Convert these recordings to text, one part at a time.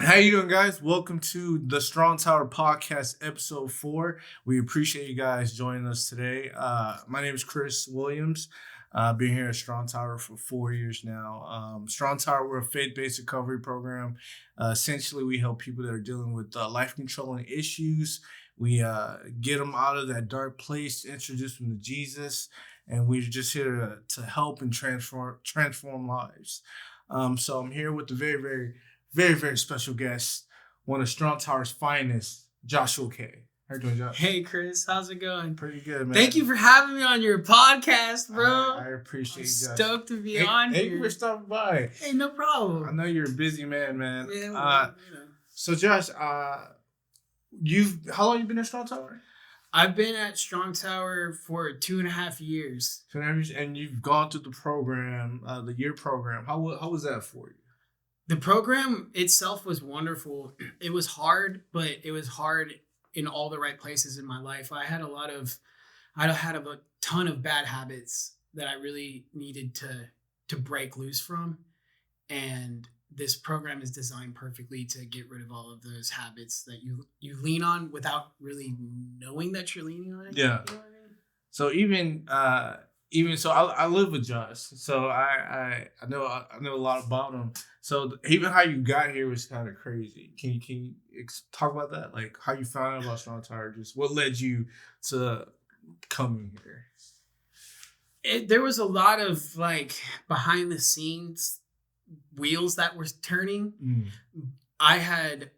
How you doing, guys? Welcome to the Strong Tower Podcast, episode 4. We appreciate you guys joining us today. My name is Chris Williams. I've been here at Strong Tower for 4 years now. Strong Tower, we're a faith-based recovery program. Essentially, we help people that are dealing with life-controlling issues. We get them out of that dark place, introduce them to Jesus, and we're just here to help and transform lives. So I'm here with the very special guest, one of Strong Tower's finest, Joshua K. How you doing, Josh? Hey, Chris. How's it going? Pretty good, man. Thank you for having me on your podcast, bro. I appreciate you, Josh. Stoked to be on here. Thank you for stopping by. Hey, no problem. I know you're a busy man. Yeah, well, So, Josh, how long you been at Strong Tower? I've been at Strong Tower for 2.5 years. 2.5 years, and you've gone through the program, the year program. How was that for you? The program itself was wonderful. It was hard, but it was hard in all the right places in my life. I had a ton of bad habits that I really needed to break loose from. And this program is designed perfectly to get rid of all of those habits that you lean on without really knowing that you're leaning on it. Yeah. You know what I mean? So even so, I live with Josh, so I know a lot about him. So even how you got here was kind of crazy. Can you talk about that? Like how you found out about Strong Tower? Just what led you to coming here? There was a lot of like behind the scenes wheels that were turning. I had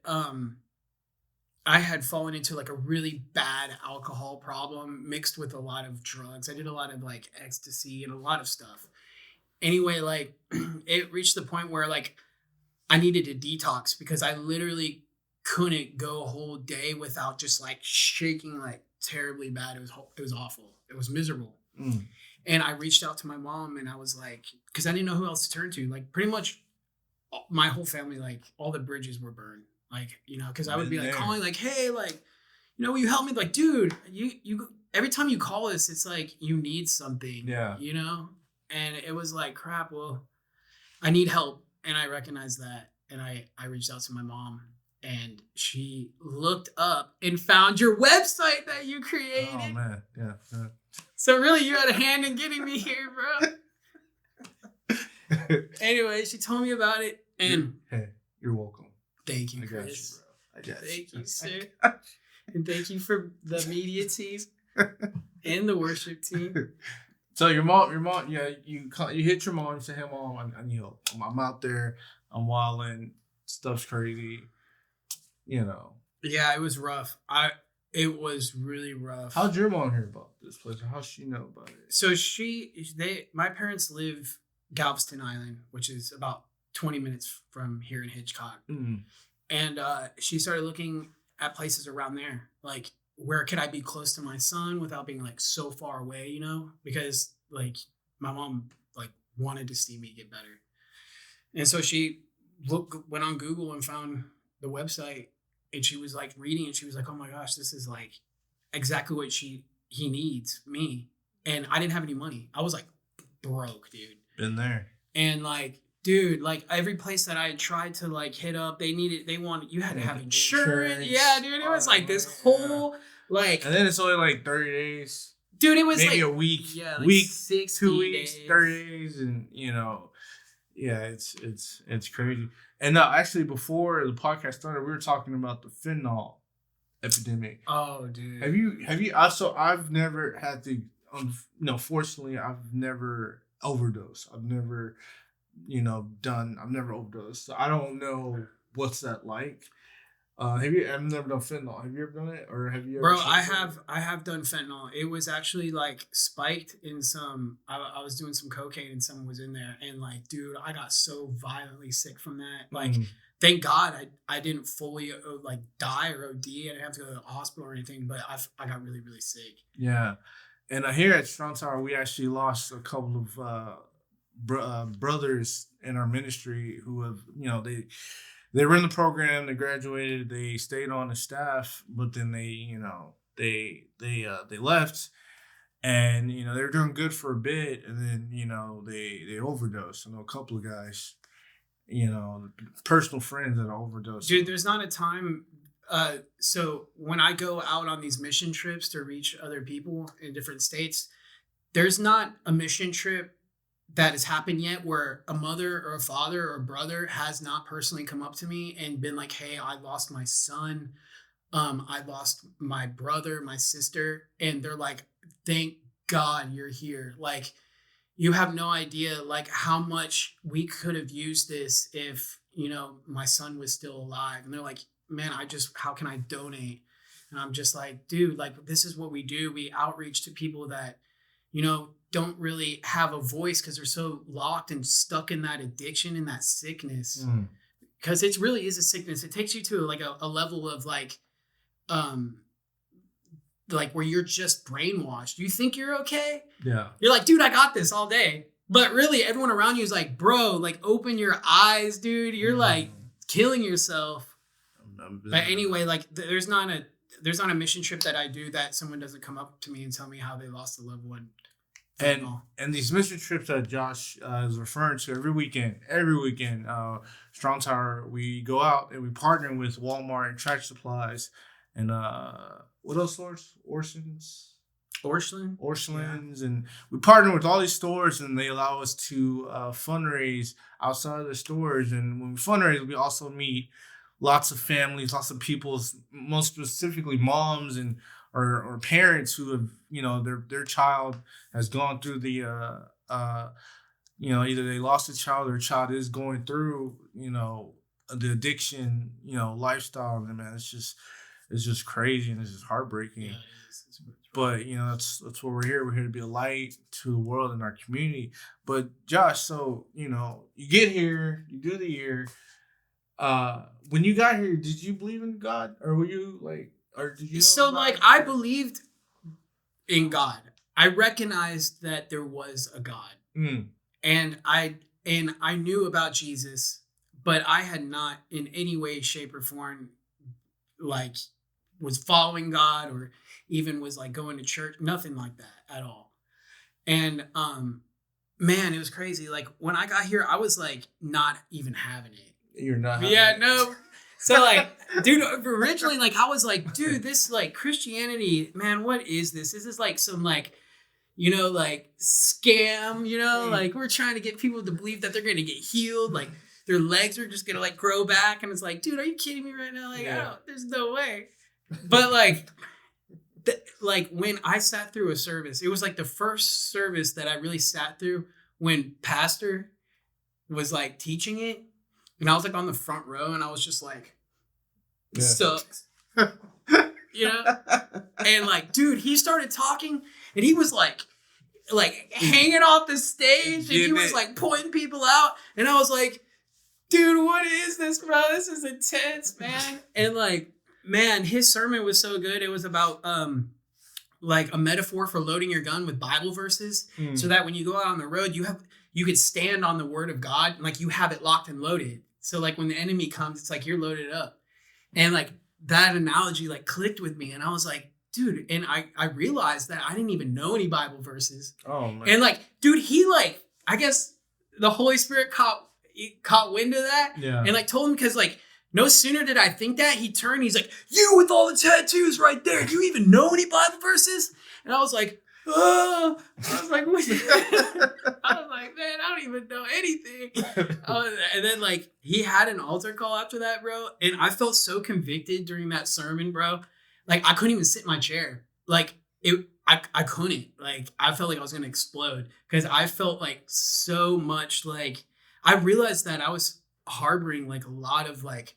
fallen into like a really bad alcohol problem mixed with a lot of drugs. I did a lot of like ecstasy and a lot of stuff. Anyway, like it reached the point where like I needed to detox because I literally couldn't go a whole day without just like shaking like terribly bad. It was awful. It was miserable. And I reached out to my mom and I was like, because I didn't know who else to turn to. Like pretty much my whole family, like all the bridges were burned. Like, you know, because I would be like calling like, hey, like, you know, will you help me? Like, dude, you every time you call us, it's like you need something. Yeah. You know? And it was like, crap, well, I need help. And I recognized that. And I reached out to my mom and she looked up and found your website that you created. Oh man, yeah. So really you had a hand in getting me here, bro. Anyway, she told me about it and hey, you're welcome. Thank you, I got Chris. you, bro. I got Thank you, sir. And thank you for the media team and the worship team. So your mom, yeah, you hit your mom. You say, "Hey, mom, I need help. I'm out there. I'm wilding. Stuff's crazy." You know. Yeah, it was rough. It was really rough. How'd your mom hear about this place? How'd she know about it? So my parents live Galveston Island, which is about 20 minutes from here in Hitchcock. And she started looking at places around there, like where could I be close to my son without being like so far away, you know? Because like my mom like wanted to see me get better, and so she went on Google and found the website, and she was like reading, and she was like, "Oh my gosh, this is like exactly what he needs, me." And I didn't have any money. I was like broke, dude. Been there. And like, dude, like every place that I tried to like hit up, you had to have insurance. Yeah, dude, it was like this whole like. And then it's only like 30 days. Dude, it was maybe like a week. Yeah, like week, 60 2 weeks, days. 30 days, and you know, yeah, it's crazy. And actually, before the podcast started, we were talking about the fentanyl epidemic. Oh, dude. Have you? Also, I've never had to. Fortunately, I've never overdosed. I've never overdosed. So I don't know what's that like. I've never done fentanyl. Have you ever done it, or have you ever? Bro, I have done fentanyl. It was actually like spiked in some. I was doing some cocaine and someone was in there, and like, dude, I got so violently sick from that. Like, thank God I didn't fully like die or OD. I didn't have to go to the hospital or anything, but I got really, really sick. Yeah, and here at Strong Tower, we actually lost a couple of brothers in our ministry who have, they were in the program, they graduated, they stayed on the staff, but then they left, and they were doing good for a bit, and then they overdosed. I know a couple of guys, personal friends that overdose. Dude, there's not a time. So when I go out on these mission trips to reach other people in different states, there's not a mission trip that has happened yet where a mother or a father or a brother has not personally come up to me and been like, hey, I lost my son. I lost my brother, my sister. And they're like, thank God you're here. Like, you have no idea like how much we could have used this if, my son was still alive. And they're like, man, how can I donate? And I'm just like, dude, like, this is what we do. We outreach to people that, don't really have a voice because they're so locked and stuck in that addiction and that sickness. Because it really is a sickness. It takes you to like a level of like where you're just brainwashed. You think you're okay? Yeah. You're like, dude, I got this all day. But really, everyone around you is like, bro, like, open your eyes, dude. You're like killing yourself. But anyway, like, there's not a mission trip that I do that someone doesn't come up to me and tell me how they lost a loved one. And these mission trips that Josh is referring to every weekend, Strong Tower, we go out and we partner with Walmart and Track Supplies and what else stores? Orscheln's, and we partner with all these stores, and they allow us to fundraise outside of the stores. And when we fundraise, we also meet lots of families, lots of people's, most specifically moms and or parents who have, their child has gone through the either they lost a child or a child is going through the addiction lifestyle. And man, it's just crazy, and it's just heartbreaking. Yeah, it is. But that's what we're here. We're here to be a light to the world and our community. But Josh, so you get here, you do the year. When you got here, did you believe in God, or were you like, or did you? So like, I believed in God. I recognized that there was a God, and I knew about Jesus, but I had not in any way, shape, or form like was following God or even was like going to church, nothing like that at all. And man, it was crazy. Like when I got here, I was like not even having it. You're not. Yeah, no. So like, dude, originally like I was like, dude, this like Christianity, man, what is this? This is like some like, like scam, like we're trying to get people to believe that they're going to get healed. Like their legs are just going to like grow back. And it's like, dude, are you kidding me right now? Like, there's no way. But like, like when I sat through a service, it was like the first service that I really sat through when pastor was like teaching it. And I was like on the front row and I was just like, this sucks. And like, dude, he started talking and he was like hanging off the stage and he was like pointing people out. And I was like, dude, what is this, bro? This is intense, man. And like, man, his sermon was so good. It was about like a metaphor for loading your gun with Bible verses so that when you go out on the road, you could stand on the word of God and like you have it locked and loaded. So like when the enemy comes, it's like you're loaded up. And like that analogy like clicked with me. And I was like, dude, and I realized that I didn't even know any Bible verses. Oh man. And like, dude, he like, I guess the Holy Spirit caught wind of that. Yeah. And like told him, because like no sooner did I think that, he turned, he's like, you with all the tattoos right there, do you even know any Bible verses? And I was like, oh, I was like, what? I was like, man, I don't even know anything. And then like he had an altar call after that, bro. And I felt so convicted during that sermon, bro. Like I couldn't even sit in my chair. Like I couldn't. Like I felt like I was gonna explode because I felt like so much like I realized that I was harboring like a lot of like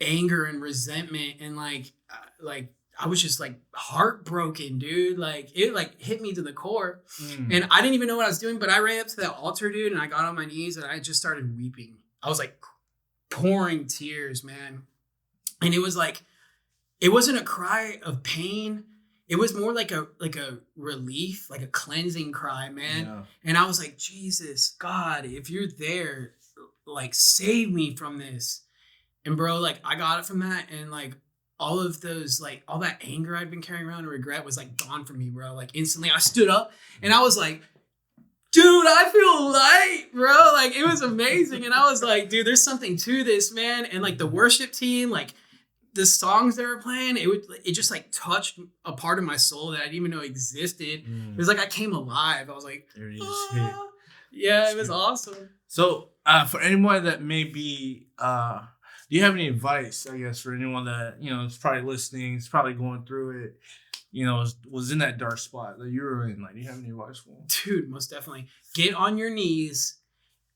anger and resentment and like I was just like heartbroken, dude. Like it like hit me to the core. And I didn't even know what I was doing, but I ran up to that altar, dude, and I got on my knees and I just started weeping. I was like pouring tears, man. And it was like, it wasn't a cry of pain. It was more like a relief, like a cleansing cry, man. Yeah. And I was like, Jesus, God, if you're there, like save me from this. And bro, like I got it from that, and like all of those, like all that anger I'd been carrying around and regret was like gone from me, bro. Like instantly I stood up and I was like, dude, I feel light, bro. Like, it was amazing. And I was like, dude, there's something to this, man. And like the worship team, like the songs they were playing, it just like touched a part of my soul that I didn't even know existed. It was like I came alive. I was like, There it is. ah. Yeah, it was awesome. So, for anyone that may be, do you have any advice, I guess, for anyone that, is probably listening, is probably going through it, was in that dark spot that you were in? Like, do you have any advice for them? Dude, most definitely. Get on your knees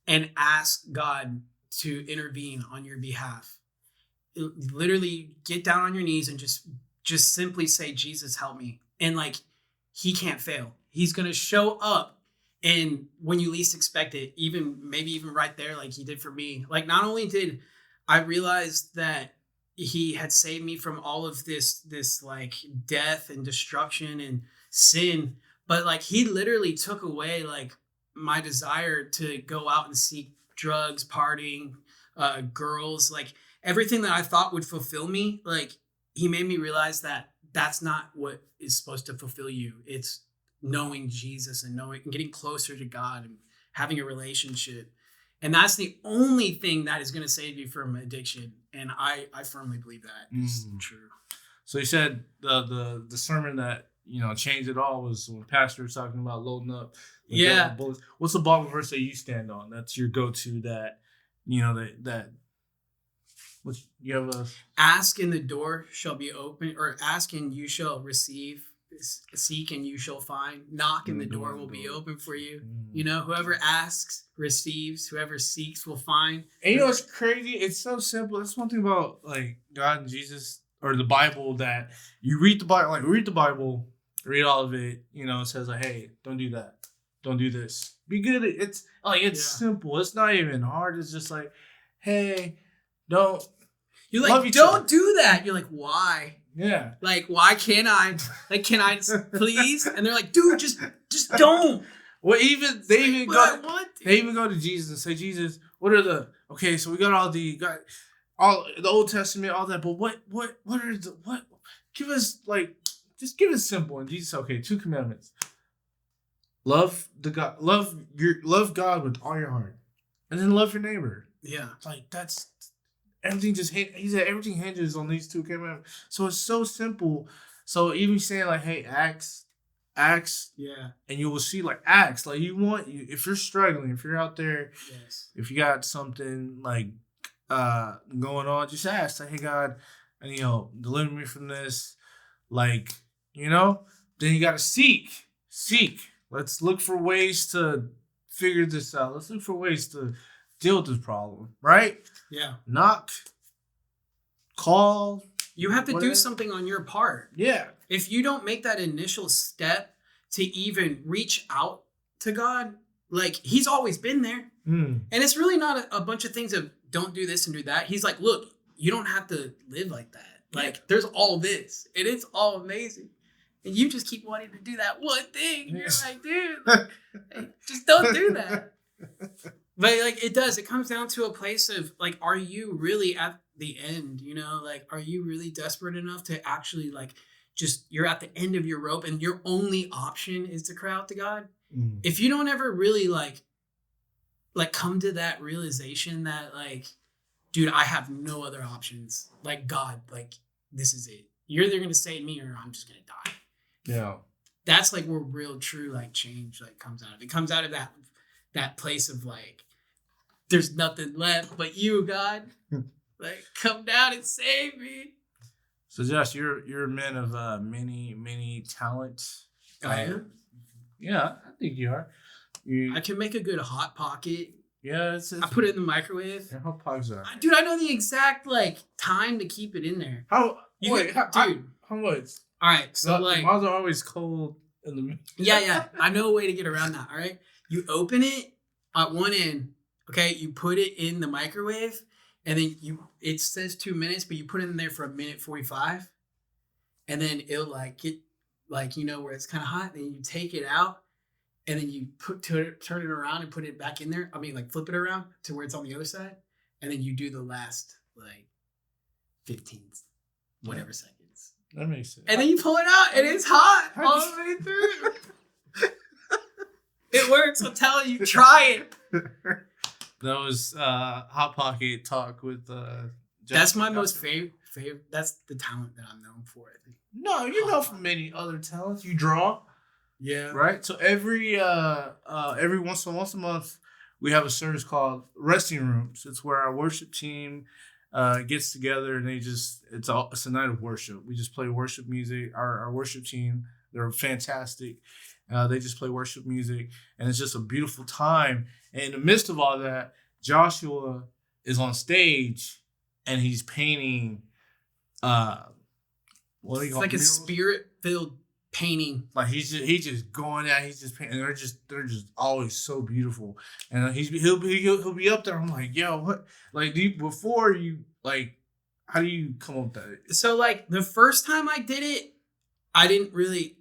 and ask God to intervene on your behalf. Literally get down on your knees and just simply say, Jesus, help me. And like, he can't fail. He's going to show up. And when you least expect it, maybe even right there, like he did for me. Like, not only did I realize that he had saved me from all of this like death and destruction and sin, but like he literally took away like my desire to go out and seek drugs, partying, girls, like everything that I thought would fulfill me. Like, he made me realize that that's not what is supposed to fulfill you. It's knowing Jesus and getting closer to God and having a relationship. And that's the only thing that is going to save you from addiction. And I firmly believe that is true. So you said the sermon that, changed it all was when Pastor was talking about loading up. Yeah. Bullets. What's the Bible verse that you stand on? That's your go-to that, what you have a... Ask and the door shall be open, or ask and you shall receive. Seek and you shall find. Knock and the door will be open for you. Whoever asks receives. Whoever seeks will find. And what's crazy? It's so simple. That's one thing about like God and Jesus or the Bible, that you read the Bible. Like, read the Bible, read all of it. It says like, hey, don't do that. Don't do this. Be good. It's simple. It's not even hard. It's just like, hey, don't. You're like, don't do that. You're like, why? Yeah. Like, why can't I? Like, can I please? And they're like, dude, just don't. Well, they even go to Jesus and say, Jesus, what are so we got all the Old Testament, all that, but what give us, like, just give us simple. And Jesus, okay, 2 commandments. Love God with all your heart, and then love your neighbor. Yeah. Like, that's everything. He said everything hinges on these 2 commandments. So it's so simple. So even saying like, hey, ask, yeah, and you will see, like, ask. Like, if you're struggling, if you're out there, yes, if you got something like going on, just ask. Like, hey, God, and deliver me from this. Like, then you gotta seek. Let's look for ways to figure this out. Let's look for ways to deal with this problem, right? Yeah. Knock, call. You have to do something on your part. Yeah. If you don't make that initial step to even reach out to God, like, he's always been there. And it's really not a bunch of things of don't do this and do that. He's like, look, you don't have to live like that. Like, there's all this, and it's all amazing. And you just keep wanting to do that one thing. You're like, dude, hey, just don't do that. But like, it comes down to a place of like, are you really at the end? Like, are you really desperate enough to actually like, just, you're at the end of your rope and your only option is to cry out to God? If you don't ever really like come to that realization that like, dude, I have no other options. Like, God, like, this is it. You're either going to save me or I'm just going to die. Yeah. That's like where real true like change like comes out of. It comes out of that place of like, there's nothing left but you, God. Like, come down and save me. So Josh, you're a man of many talents. I am. Yeah, I think you are. I can make a good hot pocket. Yeah, I put it in the microwave. Yeah, how pogs are? Dude, I know the exact like time to keep it in there. How much? All right, so like, mine's are always cold in the. Yeah. I know a way to get around that. All right, you open it at one end. Okay, you put it in the microwave, and then it says 2 minutes, but you put it in there for 1:45, and then it'll like get like, where it's kind of hot. Then you take it out, and then you turn it around and put it back in there. I mean, like, flip it around to where it's on the other side, and then you do the last like 15 whatever seconds. That makes sense. And then you pull it out, and it's hot all the way through. It works. I'm telling you, try it. That was Hot Pocket talk with. That's my most favorite. That's the talent that I'm known for. I think. No, you know from many other talents. You draw, Yeah. right? So every once a month, we have a service called Resting Rooms. It's where our worship team gets together and it's a night of worship. We just play worship music. Our worship team, they're fantastic. They just play worship music, and it's just a beautiful time. And in the midst of all that, Joshua is on stage, and he's painting. What do you It's call like murals? a spirit-filled painting. Like he's just going out. He's just painting. They're just always so beautiful. And he'll be up there. I'm like, yo, what? Like, before you like, how do you come up with that? So like the first time I did it, I didn't really.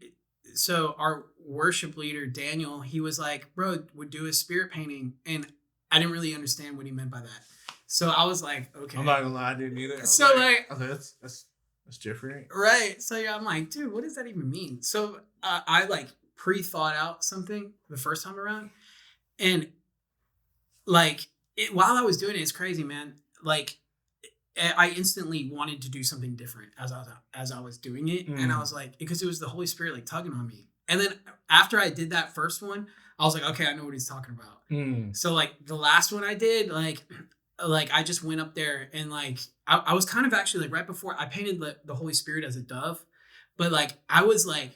So our worship leader Daniel, he was like, "Bro, would do a spirit painting," and I didn't really understand what he meant by that. So I was like, "Okay." I'm not gonna lie, I didn't either. I was So I was like, that's different. right. So yeah, I'm like, dude, what does that even mean? So I like pre-thought out something the first time around, and like while I was doing it, it's crazy, man. Like I instantly wanted to do something different as I was doing it, and I was like, because it was the Holy Spirit like tugging on me. And then after I did that first one, I was like, okay, I know what he's talking about. So like the last one I did, like I just went up there and like I was kind of actually like right before I painted the Holy Spirit as a dove, but like I was like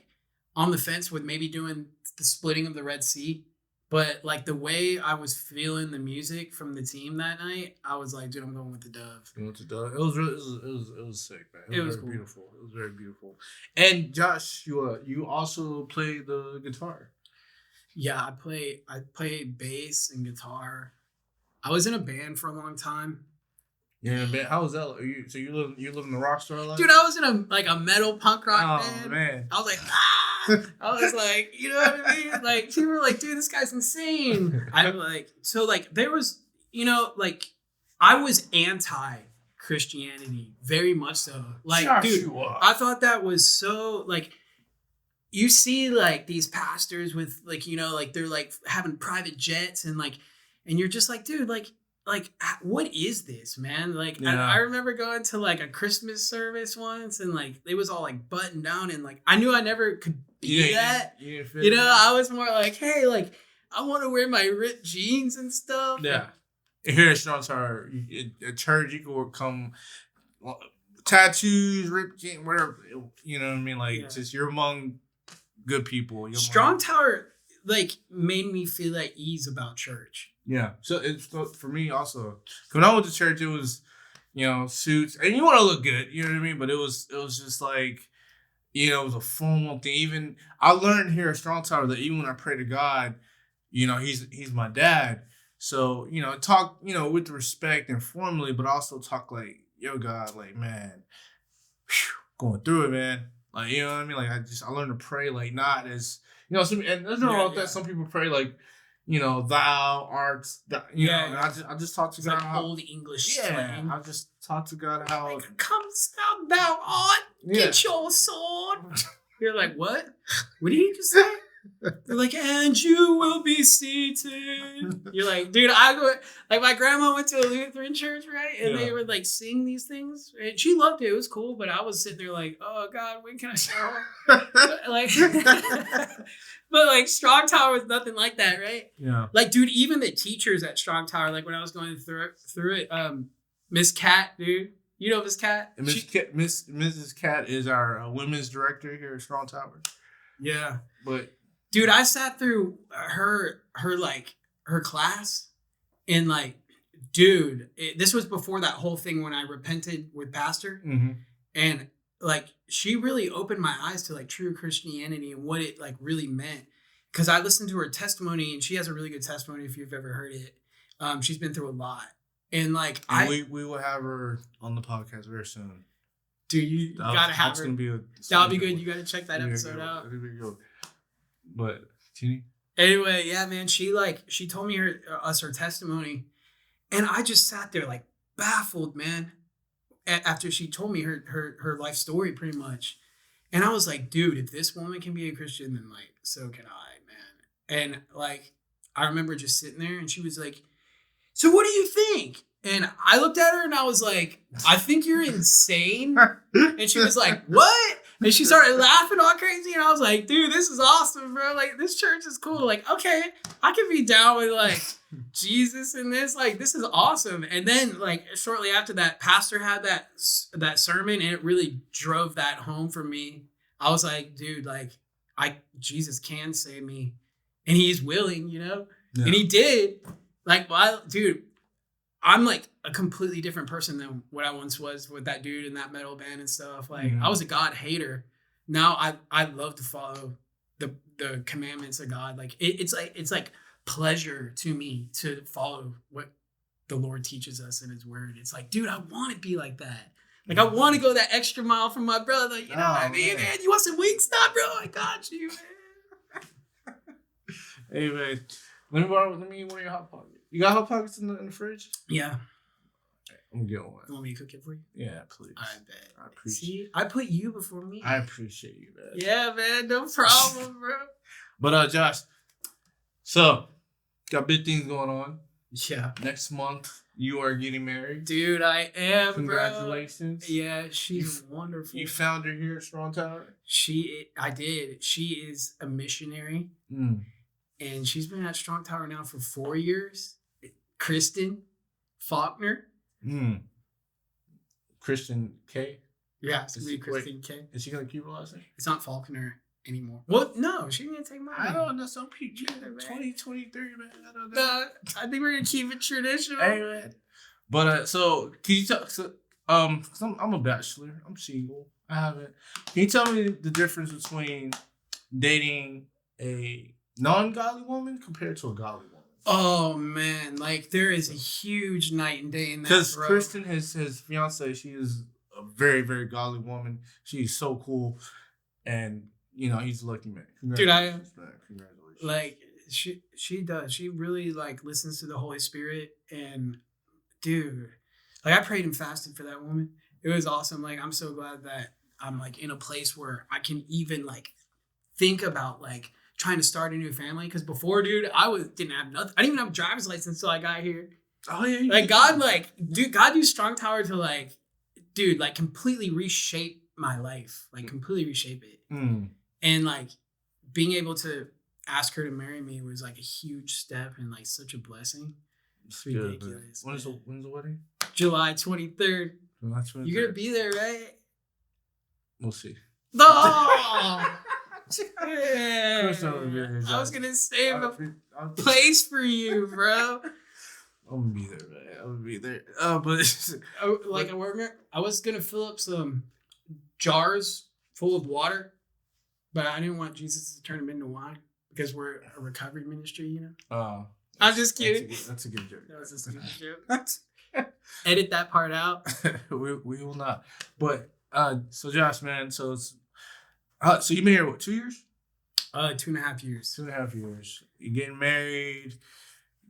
on the fence with maybe doing the splitting of the Red Sea. But like the way I was feeling the music from the team that night, I was like, dude, I'm going with the dove. You went to dove. It was really, it was sick, man. It was very cool. beautiful. It was very beautiful. And Josh, you also play the guitar. Yeah, I play bass and guitar. I was in a band for a long time. Yeah, man. How was that? You live in the rock star life? Dude, I was in a metal punk rock Oh band. man. I was like, ah! I was like, you know what I mean? Like people were like, dude, this guy's insane. I'm like, so like there was, like I was anti Christianity, very much so. Like, dude, I thought that was so like you see like these pastors with like, like they're like having private jets and you're just like, dude, like what is this, man? Like Yeah. I remember going to like a Christmas service once and like it was all like buttoned down and like I knew I never could be that. I was more like, hey, like I want to wear my ripped jeans and stuff. Yeah. Here at Strong Tower, at church, you can come tattoos, ripped jeans, whatever. You know what I mean? Like just you're among good people. Strong Tower like made me feel at ease about church. Yeah. So it's for me also. When I went to church, it was, suits, and you want to look good. You know what I mean? But it was just like, it was a formal thing. Even I learned here at Strong Tower that even when I pray to God, he's my dad. So talk with respect and formally, but also talk like, yo, God, like man, going through it, man. Like you know what I mean? Like I learned to pray like not as and there's no wrong with that. Some people pray like. Thou art, and I just talk to it's God like how old English yeah, slang. I just talk to God how Like, comest thou art, get your sword. You're like, what? What did he just say? They're like, and you will be seated. You're like, dude, like my grandma went to a Lutheran church, right? And they would like sing these things, and she loved it. It was cool, but I was sitting there like, oh God, when can I go? Like, but like Strong Tower was nothing like that, right? Yeah. Like, dude, even the teachers at Strong Tower, like when I was going through it, Miss Cat, dude. You know Miss Cat? Mrs. Cat is our women's director here at Strong Tower. Yeah. But dude, I sat through her class and like, dude, this was before that whole thing when I repented with Pastor. Mm-hmm. And like, she really opened my eyes to like true Christianity and what it like really meant. Cause I listened to her testimony and she has a really good testimony if you've ever heard it. She's been through a lot. And like, we will have her on the podcast very soon. Dude, you gotta have her. That'll be good. You gotta check that episode out. But Teeny? Anyway, yeah, man, she told me her testimony, and I just sat there like baffled, man. After she told me her life story, pretty much, and I was like, dude, if this woman can be a Christian, then like so can I, man. And like, I remember just sitting there and she was like, so what do you think? And I looked at her and I was like, I think you're insane. And she was like, what? And she started laughing all crazy. And I was like, dude, this is awesome, bro. Like, this church is cool. Like, okay, I can be down with like Jesus in this. Like, this is awesome. And then like shortly after that, pastor had that sermon and it really drove that home for me. I was like, dude, like Jesus can save me and he's willing, you know? Yeah. And he did. Like, dude, I'm like a completely different person than what I once was with that dude in that metal band and stuff. Like I was a God hater. Now I love to follow the commandments of God. Like it's like pleasure to me to follow what the Lord teaches us in his word. It's like, dude, I want to be like that. Like I want to go that extra mile for my brother. You know what I mean? Man, you want some Wingstop, bro? I got you, man. Hey man, let me eat one of your Hot Pockets. You got Hot Pockets in the fridge? Yeah. I'm gonna get one. You want me to cook it for you? Yeah, please. I bet. I appreciate. See, I put you before me. I appreciate you, man. Yeah, man, no problem, bro. But Josh, so got big things going on. Yeah. Next month you are getting married. Dude, I am. Congratulations. Bro. Yeah, she's wonderful. You found her here at Strong Tower? I did. She is a missionary. And she's been at Strong Tower now for 4 years. Kristen Faulkner. Kristen K? Yeah, it's going to be Kristen K. Is she going to keep her last name? It's not Faulkner anymore. Well, no, she didn't take mine. I don't know. Some people, 2023, man. I don't know. No, I think we're going to keep it traditional. Hey, man. But, so, can you tell, I'm a bachelor. I'm single. I haven't. Can you tell me the difference between dating a non-godly woman compared to a godly woman? Oh man, like there is a huge night and day in that. Because Kristen, his fiance, she is a very, very godly woman. She's so cool, and you know he's a lucky man. Dude, I am. Congratulations. Like she does. She really like listens to the Holy Spirit, and dude, like I prayed and fasted for that woman. It was awesome. Like I'm so glad that I'm like in a place where I can even like think about like trying to start a new family. Because before, dude, didn't have nothing. I didn't even have a driver's license until I got here. Oh yeah. Like God, like dude, God used Strong Tower to like, dude, like completely reshape my life. Like completely reshape it. And like being able to ask her to marry me was like a huge step and like such a blessing. It's ridiculous. When's the wedding? July 23rd. July 23rd. You're gonna be there, right? We'll see. No. Yeah. I was gonna save a place for you, bro. I'm gonna be there, man. I'm gonna be there. But like I was gonna fill up some jars full of water, but I didn't want Jesus to turn them into wine because we're a recovery ministry, you know. I'm just kidding. That's a good joke. That was just a good joke. Edit that part out. we will not. But so Josh, man, so it's. So you've been here, what, 2 years? 2.5 years. 2.5 years. You're getting married,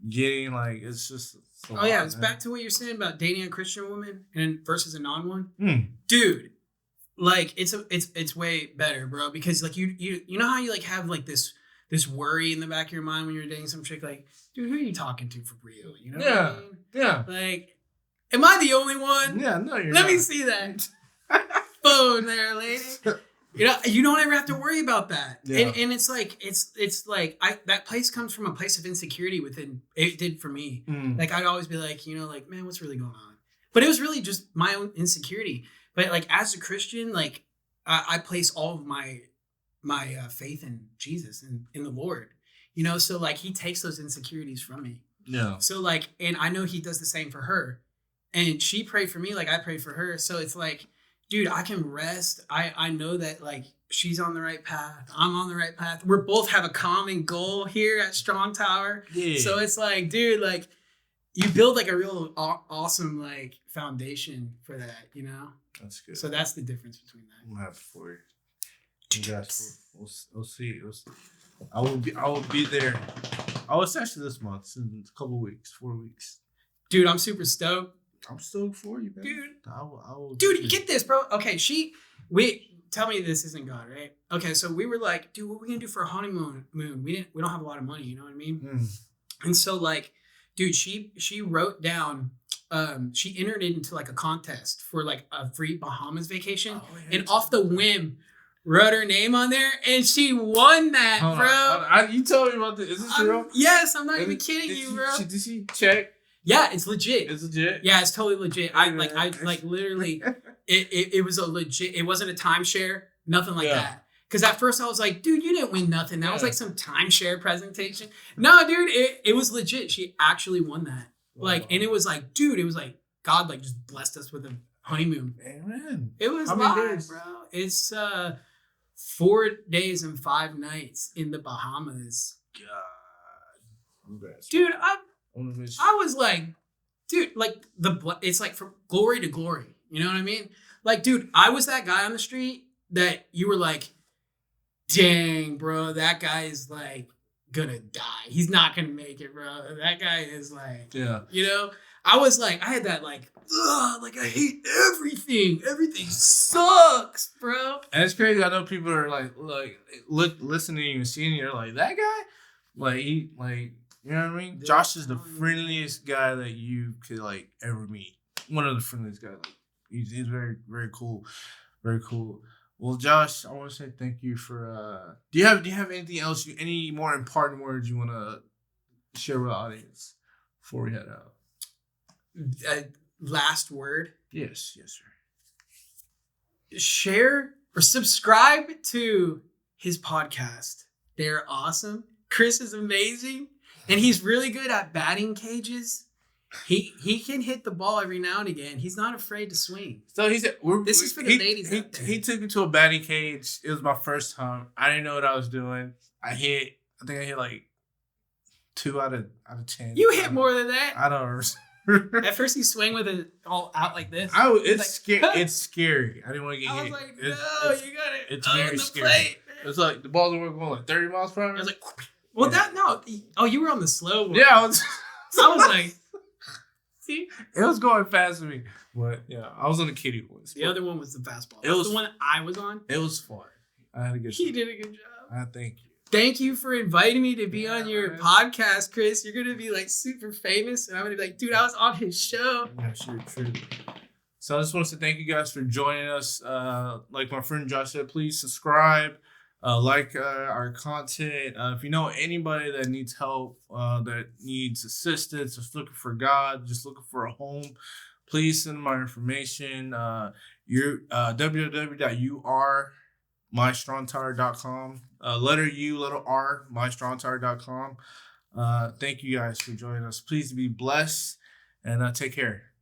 getting like, it's just. It's back to what you're saying about dating a Christian woman and versus a non-one. Dude, like it's way better, bro. Because like you know how you like have like this worry in the back of your mind when you're dating some chick, like, dude, who are you talking to for real? You know what I mean? Yeah. Like, am I the only one? Yeah, no, you're Let not. me see that phone there, lady. You know, you don't ever have to worry about that. Yeah. And it's like that place comes from a place of insecurity within. It did for me. Like I'd always be like, you know, like, man, what's really going on? But it was really just my own insecurity. But like as a Christian, like I place all of my faith in Jesus and in the Lord. You know, so like he takes those insecurities from me. Yeah. So like, and I know he does the same for her. And she prayed for me like I prayed for her. So it's like, dude, I can rest. I know that like she's on the right path. I'm on the right path. We both have a common goal here at Strong Tower. Yeah. So it's like, dude, like you build like a real awesome like foundation for that, you know? That's good. So that's the difference between that. I'm happy for you. Yes. We'll see. I will be there. Oh, it's actually this month, in a couple weeks, 4 weeks. Dude, I'm super stoked. I'm stoked for you, man. Dude. I will Dude, you get this, bro. Okay, tell me this isn't God, right? Okay, so we were like, dude, what are we gonna do for a honeymoon? We don't have a lot of money, you know what I mean? And so like, dude, she wrote down, she entered into like a contest for like a free Bahamas vacation, and off the whim, wrote her name on there, and she won that, bro. You told me about this. Is this real? Yes, I'm not even kidding you, bro. Did she check? Yeah, it's legit. It's legit. Yeah, it's totally legit. I literally, it was a legit. It wasn't a timeshare, nothing like that. Because at first I was like, dude, you didn't win nothing. That was like some timeshare presentation. No, dude, it was legit. She actually won that. Like, and it was like, dude, it was like God like just blessed us with a honeymoon. Amen. It was live, bro. It's 4 days and 5 nights in the Bahamas. God. Dude, I was like, dude, like it's like from glory to glory. You know what I mean? Like, dude, I was that guy on the street that you were like, dang, bro, that guy is like gonna die. He's not gonna make it, bro. That guy is like, you know, I was like, I had that like, ugh, like I hate everything. Everything sucks, bro. And it's crazy. I know people are like listening to you and seeing you. They're like, that guy, like he, like, you know what I mean? Josh is the friendliest guy that you could like ever meet. One of the friendliest guys. Like, he's very, very cool. Very cool. Well, Josh, I want to say thank you for. Do you have anything else? Any more important words you want to share with the audience before we head out? Last word. Yes, sir. Share or subscribe to his podcast. They're awesome. Chris is amazing, and he's really good at batting cages. He can hit the ball every now and again. He's not afraid to swing. So he said, "This is for the ladies out there." He took me to a batting cage. It was my first time. I didn't know what I was doing. I think I hit like 2 out of 10. You hit more than that. I don't know. At first, you swing with it all out like this. It's scary. I didn't want to get hit. I was like, no, you got it. It's very scary. Plate, it's like the balls were going like 30 miles per hour. I was like, well, you were on the slow one. Yeah, I was like, see, it was going fast for me, but yeah, I was on the kiddie ones. The other one was the fastball. It was the one I was on. It was fun. I had a good. He did a good job. Thank you. Thank you for inviting me to be on your podcast, Chris. You're gonna be like super famous, and I'm gonna be like, dude, I was on his show. Yeah, sure, true. So I just want to say thank you guys for joining us. Like my friend Josh said, please subscribe, like our content. If you know anybody that needs help, that needs assistance, just looking for God, just looking for a home, please send my information. www.mystrongtower.com. Letter U, letter R, mystrongtower.com. Thank you guys for joining us. Please be blessed and take care.